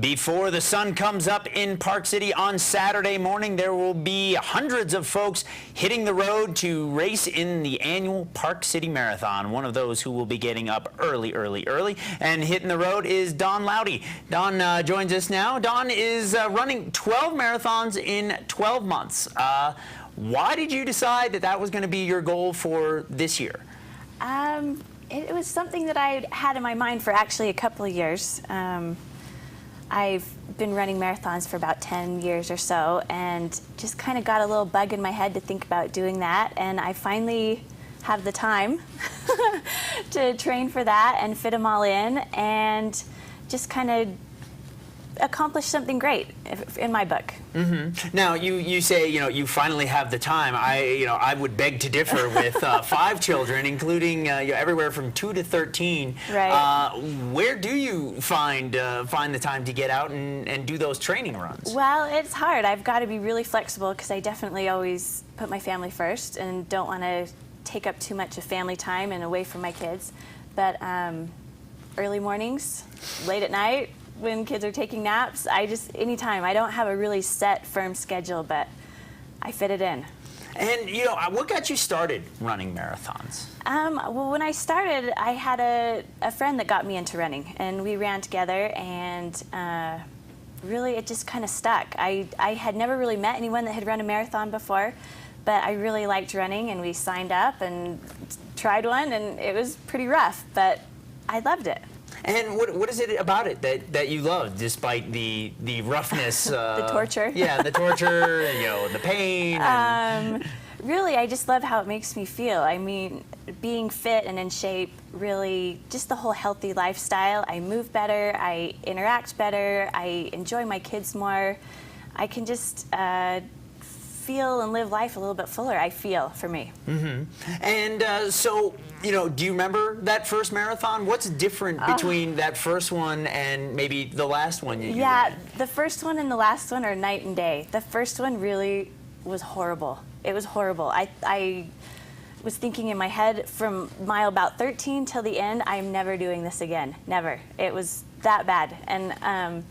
Before the sun comes up in Park City on Saturday morning, there will be hundreds of folks hitting the road to race in the annual Park City Marathon. One of those who will be getting up early and hitting the road is Dawn Loudy. Dawn joins us now. Dawn is running 12 marathons in 12 months. Why did you decide that that was going to be your goal for this year? It was something that I had in my mind for actually a couple of years. I've been running marathons for about 10 years or so, and just kind of got a little bug in my head to think about doing that, and I finally have the time to train for that and fit them all in and just kind of accomplish something great in my book. Mm-hmm. Now you say you finally have the time. I would beg to differ with 5 children, including everywhere from 2 to 13. Right. Where do you find the time to get out and do those training runs? Well, it's hard. I've got to be really flexible because I definitely always put my family first and don't want to take up too much of family time and away from my kids. But early mornings, late at night, when kids are taking naps, anytime. I don't have a really set, firm schedule, but I fit it in. And, what got you started running marathons? Well, when I started, I had a friend that got me into running, and we ran together, and really it just kind of stuck. I had never really met anyone that had run a marathon before, but I really liked running, and we signed up and tried one, and it was pretty rough, but I loved it. And what is it about it that you love, despite the roughness? The torture. Yeah, the torture, the pain. And really, I just love how it makes me feel. I mean, being fit and in shape, really, just the whole healthy lifestyle. I move better, I interact better, I enjoy my kids more. I can just feel and live life a little bit fuller, I feel, for me. Mm-hmm. And so, do you remember that first marathon? What's different between that first one and maybe the last one you ran? The first one and the last one are night and day. The first one really was horrible. It was horrible. I was thinking in my head from mile about 13 till the end, I'm never doing this again. Never. It was that bad. And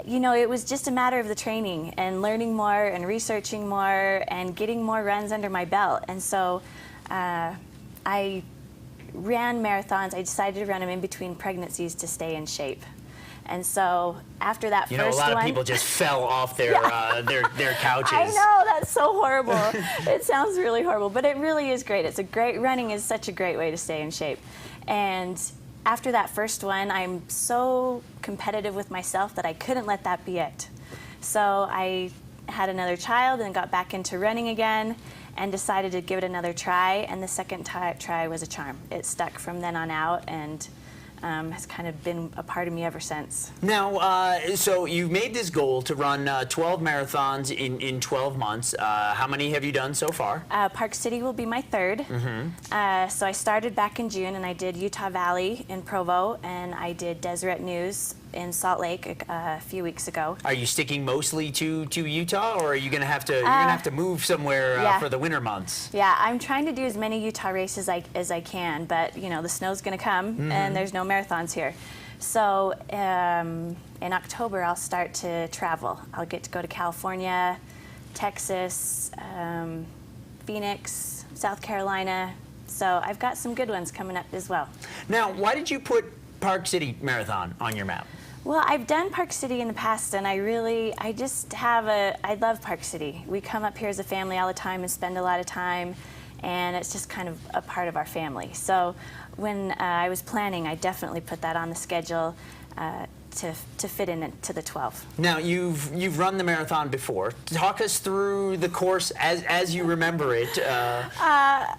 it was just a matter of the training and learning more and researching more and getting more runs under my belt. And so I ran marathons. I decided to run them in between pregnancies to stay in shape. And so after that first one, a lot of people just fell off their their couches. I know, that's so horrible. It sounds really horrible, but it really is great. Running is such a great way to stay in shape. And after that first one, I'm so competitive with myself that I couldn't let that be it. So I had another child and got back into running again and decided to give it another try, and the second try was a charm. It stuck from then on out and has kind of been a part of me ever since. Now, so you've made this goal to run 12 marathons in 12 months. How many have you done so far? Park City will be my third. Mm-hmm. So I started back in June, and I did Utah Valley in Provo, and I did Deseret News in Salt Lake a few weeks ago. Are you sticking mostly to Utah, or are you going to have to move somewhere for the winter months? Yeah, I'm trying to do as many Utah races as I can, but the snow's going to come, mm-hmm. and there's no marathons here. So in October, I'll start to travel. I'll get to go to California, Texas, Phoenix, South Carolina. So I've got some good ones coming up as well. Now, why did you put Park City Marathon on your map? Well, I've done Park City in the past, and I love Park City. We come up here as a family all the time and spend a lot of time, and it's just kind of a part of our family. So when I was planning, I definitely put that on the schedule to fit into the 12. Now, you've run the marathon before. Talk us through the course as you remember it. I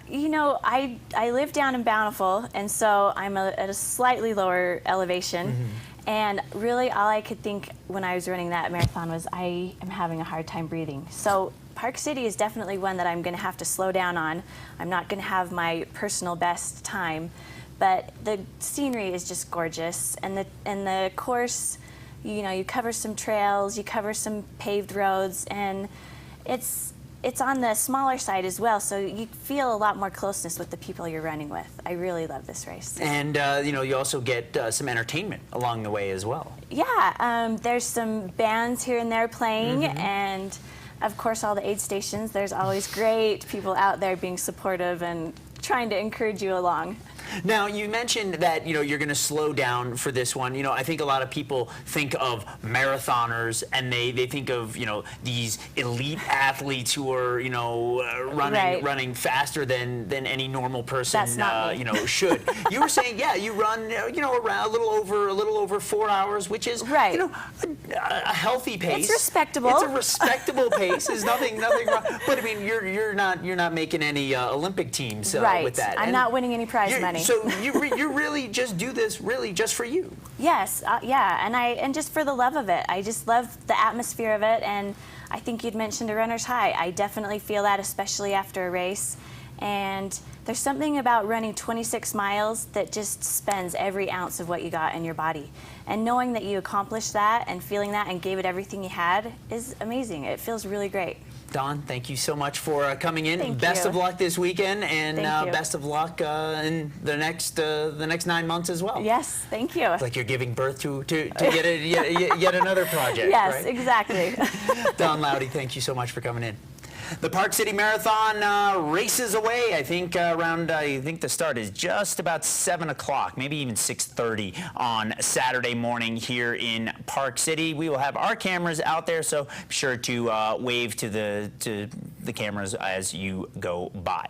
live down in Bountiful, and so I'm at a slightly lower elevation. Mm-hmm. And really, all I could think when I was running that marathon was I am having a hard time breathing. So Park City is definitely one that I'm going to have to slow down on. I'm not going to have my personal best time, but the scenery is just gorgeous, and the course, you cover some trails, you cover some paved roads, and it's it's on the smaller side as well, so you feel a lot more closeness with the people you're running with. I really love this race. And you know, you also get some entertainment along the way as well. Yeah, there's some bands here and there playing, and of course all the aid stations. There's always great people out there being supportive and trying to encourage you along. Now, you mentioned that, you know, you're going to slow down for this one. You know, I think a lot of people think of marathoners and they think of, you know, these elite athletes who are, you know, running faster than any normal person, That's not me. you know, should. You were saying, yeah, you run, you know, around a little over 4 hours, which is, you know, a healthy pace. It's respectable. It's a respectable pace. There's nothing wrong. But I mean, you're not making any Olympic teams with that. I'm not winning any prize money. So you really just do this really just for you? Yes, yeah, and just for the love of it. I just love the atmosphere of it, and I think you'd mentioned a runner's high. I definitely feel that, especially after a race. And there's something about running 26 miles that just spends every ounce of what you got in your body. And knowing that you accomplished that and feeling that and gave it everything you had is amazing. It feels really great. Dawn, thank you so much for coming in. Thank Best you. of luck this weekend, and Thank you. best of luck in the next 9 months as well. Yes, thank you. It's like you're giving birth to yet another project. Yes, right? Exactly. Dawn Loudy, thank you so much for coming in. The Park City Marathon races away. I think I think the start is just about 7 o'clock, maybe even 6:30 on Saturday morning here in Park City. We will have our cameras out there, so be sure to wave to the cameras as you go by.